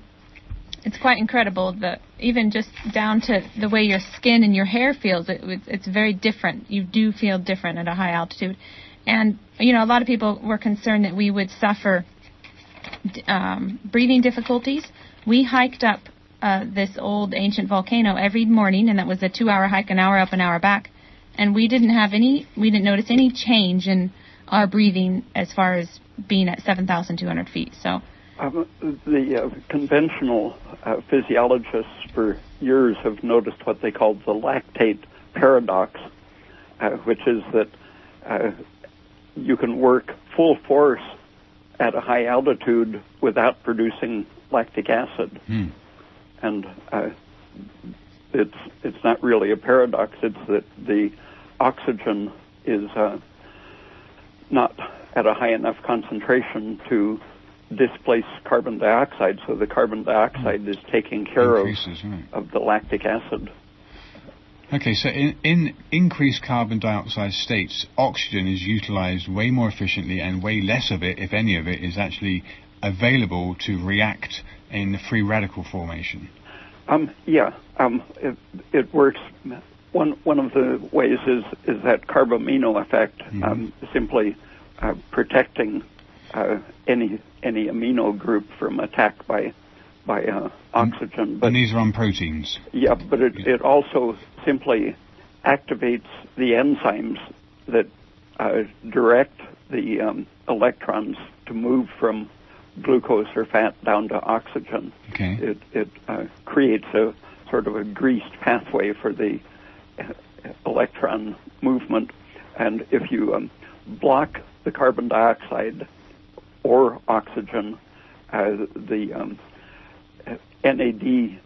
it's quite incredible that even just down to the way your skin and your hair feels, it's very different. You do feel different at a high altitude. And, you know, a lot of people were concerned that we would suffer breathing difficulties. We hiked up this old ancient volcano every morning, and that was a 2-hour hike, an hour up, an hour back. And we didn't notice any change in our breathing as far as being at 7,200 feet. So the conventional physiologists for years have noticed what they call the lactate paradox, which is that you can work full force at a high altitude without producing lactic acid. And it's not really a paradox. It's that the oxygen is not at a high enough concentration to displace carbon dioxide, so the carbon dioxide is taking care of the lactic acid. Okay, so in increased carbon dioxide states, oxygen is utilized way more efficiently, and way less of it, if any of it, is actually available to react in the free radical formation. It works. One of the ways is that carbamino effect, simply protecting any amino group from attack by oxygen. And these are on proteins. Yeah, but it also simply activates the enzymes that direct the electrons to move from glucose or fat down to oxygen. Okay. It creates a sort of a greased pathway for the electron movement, and if you block the carbon dioxide or oxygen, the NAD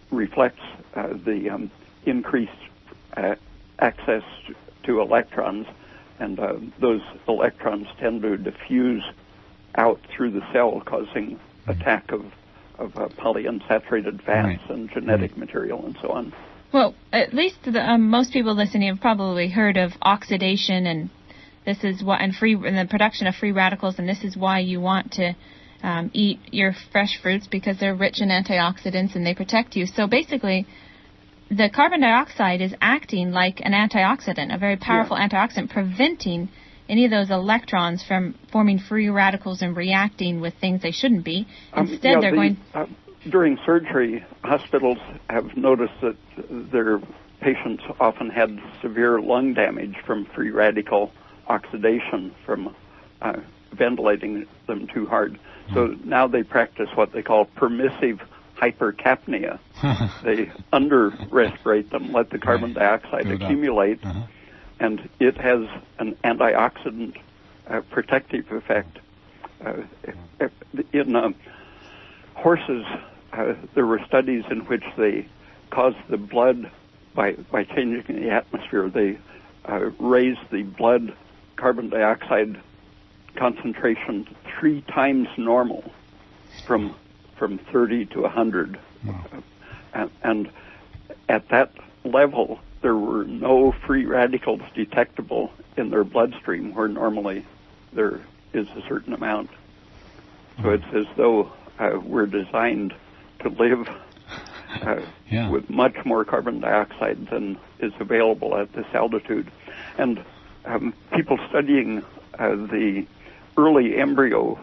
reflects the increased access to electrons, and those electrons tend to diffuse out through the cell, causing attack of polyunsaturated fats and genetic material and so on. Well, at least most people listening have probably heard of oxidation, and this is what and the production of free radicals, and this is why you want to eat your fresh fruits, because they're rich in antioxidants and they protect you. So basically, the carbon dioxide is acting like an antioxidant, a very powerful antioxidant, preventing any of those electrons from forming free radicals and reacting with things they shouldn't be. Instead, they're going... During surgery, hospitals have noticed that their patients often had severe lung damage from free radical oxidation from ventilating them too hard. So now they practice what they call permissive hypercapnia. They under-respirate them, let the carbon dioxide accumulate, and it has an antioxidant protective effect. In horses, there were studies in which they caused the blood, by changing the atmosphere, they raised the blood carbon dioxide concentration 3 times normal, from 30 to 100. And at that level, there were no free radicals detectable in their bloodstream, where normally there is a certain amount. So it's as though we're designed to live with much more carbon dioxide than is available at this altitude. And people studying the early embryo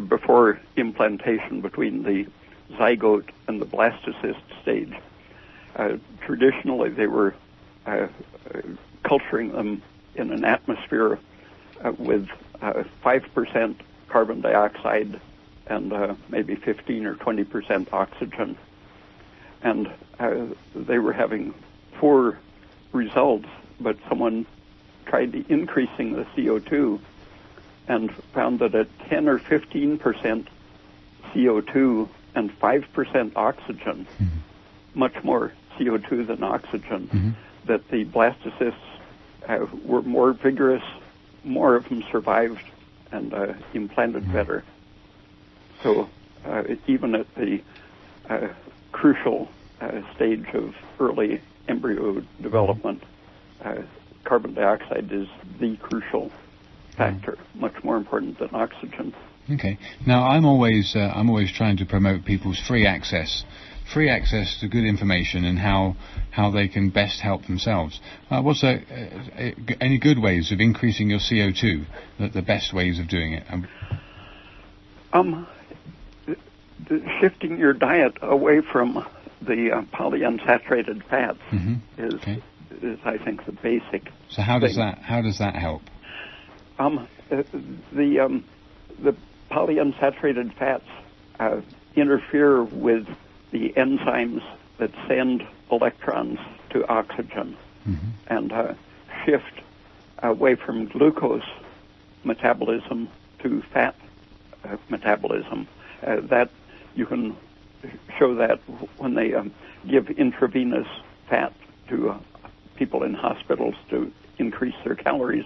before implantation between the zygote and the blastocyst stage, traditionally they were culturing them in an atmosphere with 5% carbon dioxide and maybe 15 or 20% oxygen. And they were having poor results, but someone tried increasing the CO2 and found that at 10 or 15% CO2 and 5% oxygen, much more CO2 than oxygen, that the blastocysts were more vigorous, more of them survived and implanted better. So even at the crucial stage of early embryo development, carbon dioxide is the crucial factor, much more important than oxygen. Okay. Now, I'm always trying to promote people's free access to good information and how they can best help themselves. What's any good ways of increasing your CO2? The best ways of doing it? Shifting your diet away from the polyunsaturated fats is, I think, the basic. So how does that help? The polyunsaturated fats interfere with the enzymes that send electrons to oxygen and shift away from glucose metabolism to fat metabolism. That you can show that when they give intravenous fat to people in hospitals to increase their calories.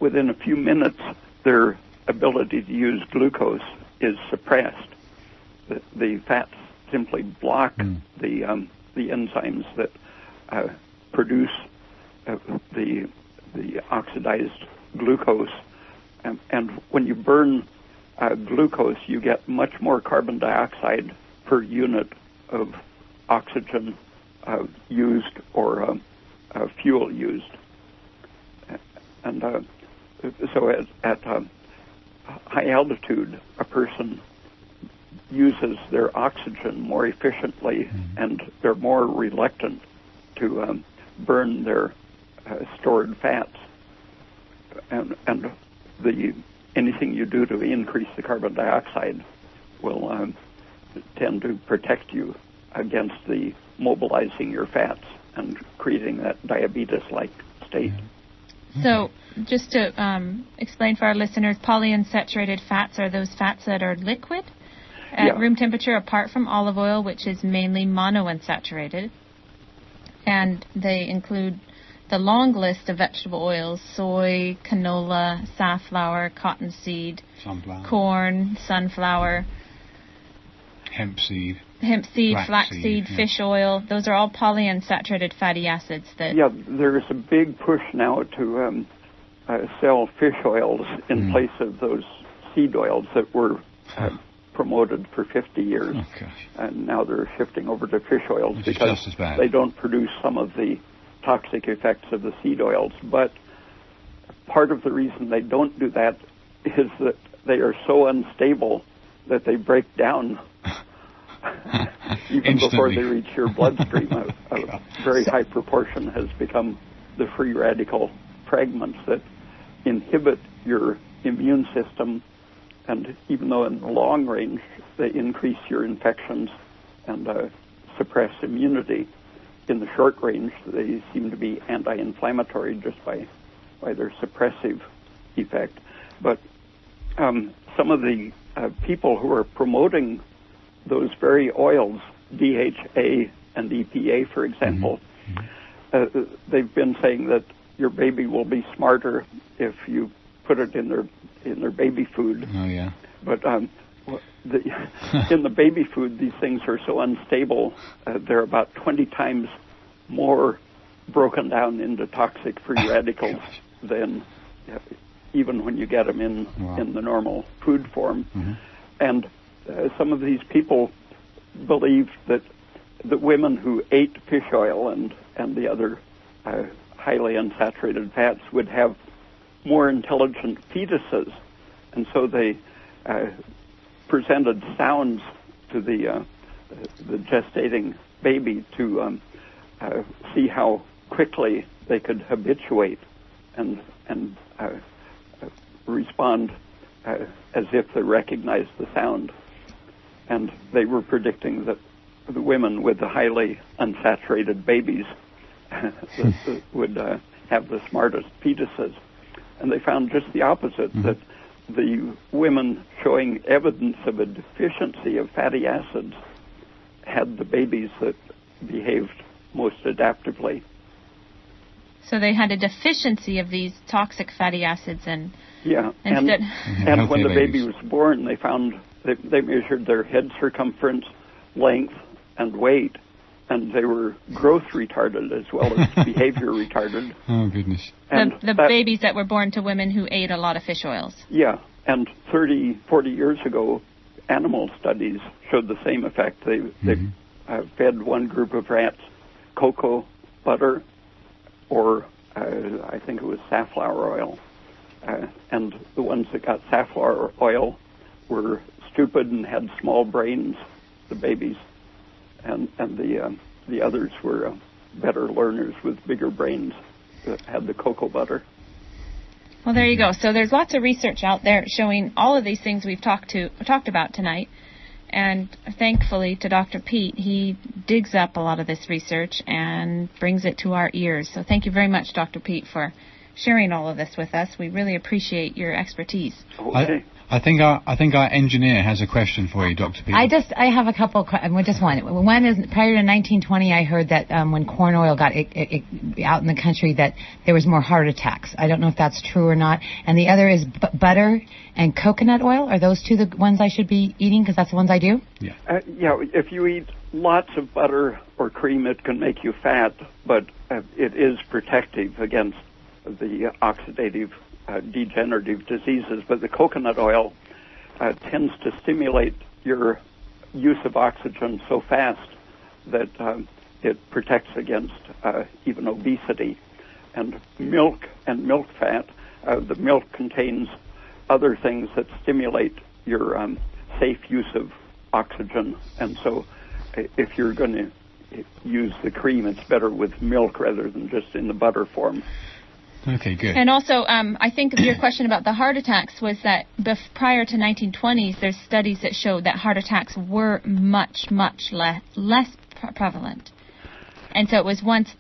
Within a few minutes, their ability to use glucose is suppressed. The fats simply block the enzymes that produce the oxidized glucose, and when you burn glucose, you get much more carbon dioxide per unit of oxygen used or fuel used. And so at high altitude, a person uses their oxygen more efficiently, and they're more reluctant to burn their stored fats. And anything you do to increase the carbon dioxide will tend to protect you against the mobilizing your fats and creating that diabetes-like state. So, just to explain for our listeners, polyunsaturated fats are those fats that are liquid at room temperature, apart from olive oil, which is mainly monounsaturated. And they include the long list of vegetable oils: soy, canola, safflower, cottonseed, corn, sunflower, hemp seed, flaxseed, fish oil. Those are all polyunsaturated fatty acids. There's a big push now to sell fish oils in place of those seed oils that were promoted for 50 years. And now they're shifting over to fish oils because they don't produce some of the toxic effects of the seed oils. But part of the reason they don't do that is that they are so unstable that they break down even before they reach your bloodstream, a very high proportion has become the free radical fragments that inhibit your immune system, and even though in the long range they increase your infections and suppress immunity, in the short range they seem to be anti-inflammatory just by their suppressive effect. But some of the people who are promoting those very oils, DHA and EPA, for example, they've been saying that your baby will be smarter if you put it in their baby food. Oh, yeah. But in the baby food, these things are so unstable. They're about 20 times more broken down into toxic free radicals than even when you get them in the normal food form. And some of these people believe that the women who ate fish oil and the other highly unsaturated fats would have more intelligent fetuses, and so they presented sounds to the gestating baby to see how quickly they could habituate and respond as if they recognized the sound. And they were predicting that the women with the highly unsaturated babies would have the smartest fetuses. And they found just the opposite, that the women showing evidence of a deficiency of fatty acids had the babies that behaved most adaptively. So they had a deficiency of these toxic fatty acids, and and when the baby was born, they found they measured their head circumference, length, and weight, and they were growth retarded as well as behavior retarded. Oh, goodness. And the babies that were born to women who ate a lot of fish oils. Yeah, and 30, 40 years ago, animal studies showed the same effect. They fed one group of rats cocoa butter, or I think it was safflower oil. And the ones that got safflower oil were stupid and had small brains, the babies, and the others were better learners with bigger brains that had the cocoa butter. Well, there you go. So there's lots of research out there showing all of these things we've talked about tonight. And thankfully to Dr. Pete, he digs up a lot of this research and brings it to our ears. So thank you very much, Dr. Pete, for sharing all of this with us. We really appreciate your expertise. Okay. I think our engineer has a question for you, Dr. Pete. I have a couple. Just one. One is prior to 1920, I heard that when corn oil got out in the country, that there was more heart attacks. I don't know if that's true or not. And the other is butter and coconut oil. Are those two the ones I should be eating? Because that's the ones I do. Yeah. If you eat lots of butter or cream, it can make you fat, but it is protective against the oxidative degenerative diseases. But the coconut oil tends to stimulate your use of oxygen so fast that it protects against even obesity. And milk and milk fat, the milk contains other things that stimulate your safe use of oxygen. And so if you're going to use the cream, it's better with milk rather than just in the butter form. Okay, good. And also, I think your question about the heart attacks was that prior to 1920s, there's studies that showed that heart attacks were much, much less prevalent. And so it was once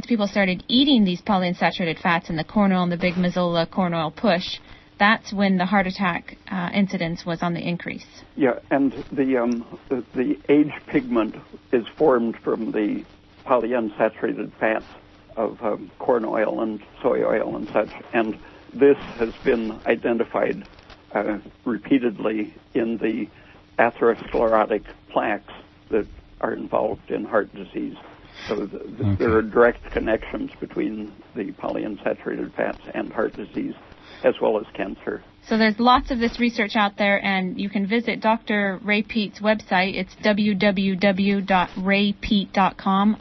people started eating these polyunsaturated fats and the corn oil and the big Mazola corn oil push, that's when the heart attack incidence was on the increase. Yeah, and the age pigment is formed from the polyunsaturated fats of corn oil and soy oil and such, and this has been identified repeatedly in the atherosclerotic plaques that are involved in heart disease. So there are direct connections between the polyunsaturated fats and heart disease, as well as cancer. So there's lots of this research out there, and you can visit Dr. Ray Peat's website. It's www.raypeat.com,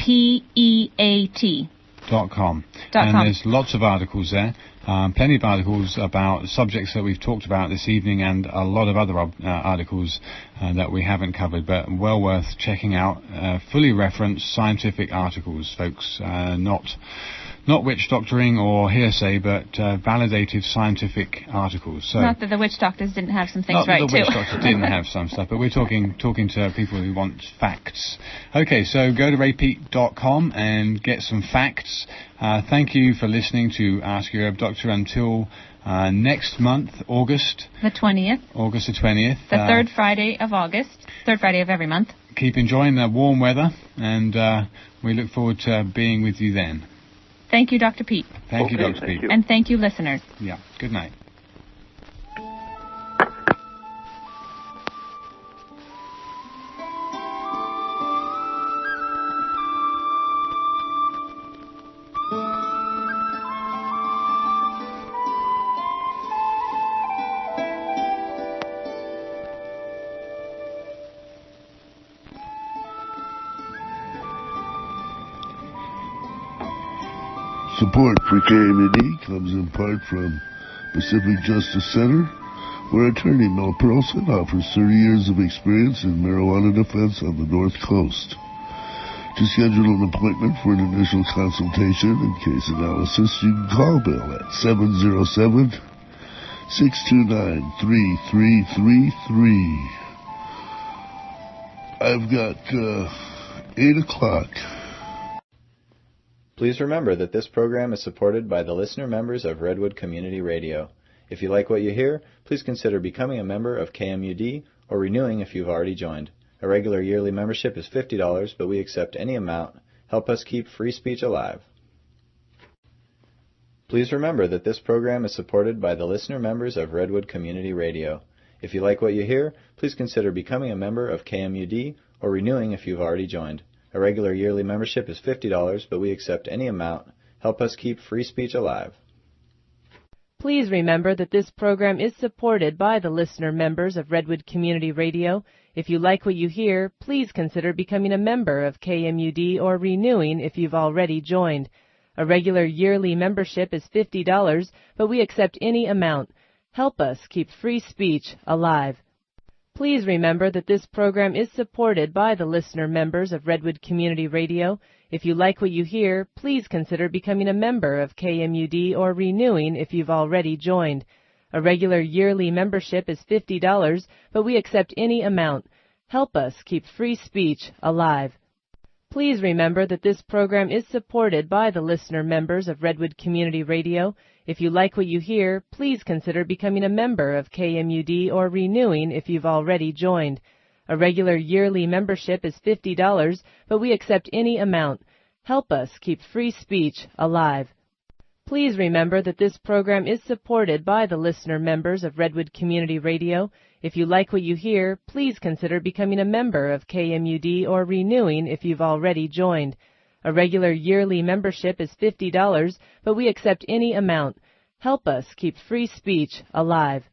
RAYPEAT.com. And there's lots of articles there. plenty of articles about subjects that we've talked about this evening, and a lot of other articles that we haven't covered, but well worth checking out. Fully referenced scientific articles, folks, not witch doctoring or hearsay, but validated scientific articles. So, not that the witch doctors didn't have some things right, too. Not that the witch doctors didn't have some stuff, but we're talking to people who want facts. Okay, so go to raypeat.com and get some facts. Thank you for listening to Ask Your Herb Doctor until next month, August. The 20th. August the 20th. The third Friday of August. Third Friday of every month. Keep enjoying the warm weather, and we look forward to being with you then. Thank you, Dr. Pete. Thank you, Dr. Pete. And thank you, listeners. Yeah. Good night. Support for KMUD comes in part from Pacific Justice Center, where attorney Mel Perlson offers 30 years of experience in marijuana defense on the North Coast. To schedule an appointment for an initial consultation and case analysis, you can call Bill at 707-629-3333. I've got 8 o'clock. Please remember that this program is supported by the listener members of Redwood Community Radio. If you like what you hear, please consider becoming a member of KMUD or renewing if you've already joined. A regular yearly membership is $50, but we accept any amount. Help us keep free speech alive. Please remember that this program is supported by the listener members of Redwood Community Radio. If you like what you hear, please consider becoming a member of KMUD or renewing if you've already joined. A regular yearly membership is $50, but we accept any amount. Help us keep free speech alive. Please remember that this program is supported by the listener members of Redwood Community Radio. If you like what you hear, please consider becoming a member of KMUD or renewing if you've already joined. A regular yearly membership is $50, but we accept any amount. Help us keep free speech alive. Please remember that this program is supported by the listener members of Redwood Community Radio. If you like what you hear, please consider becoming a member of KMUD or renewing if you've already joined. A regular yearly membership is $50, but we accept any amount. Help us keep free speech alive. Please remember that this program is supported by the listener members of Redwood Community Radio. If you like what you hear, please consider becoming a member of KMUD or renewing if you've already joined. A regular yearly membership is $50, but we accept any amount. Help us keep free speech alive. Please remember that this program is supported by the listener members of Redwood Community Radio. If you like what you hear, please consider becoming a member of KMUD or renewing if you've already joined. A regular yearly membership is $50, but we accept any amount. Help us keep free speech alive.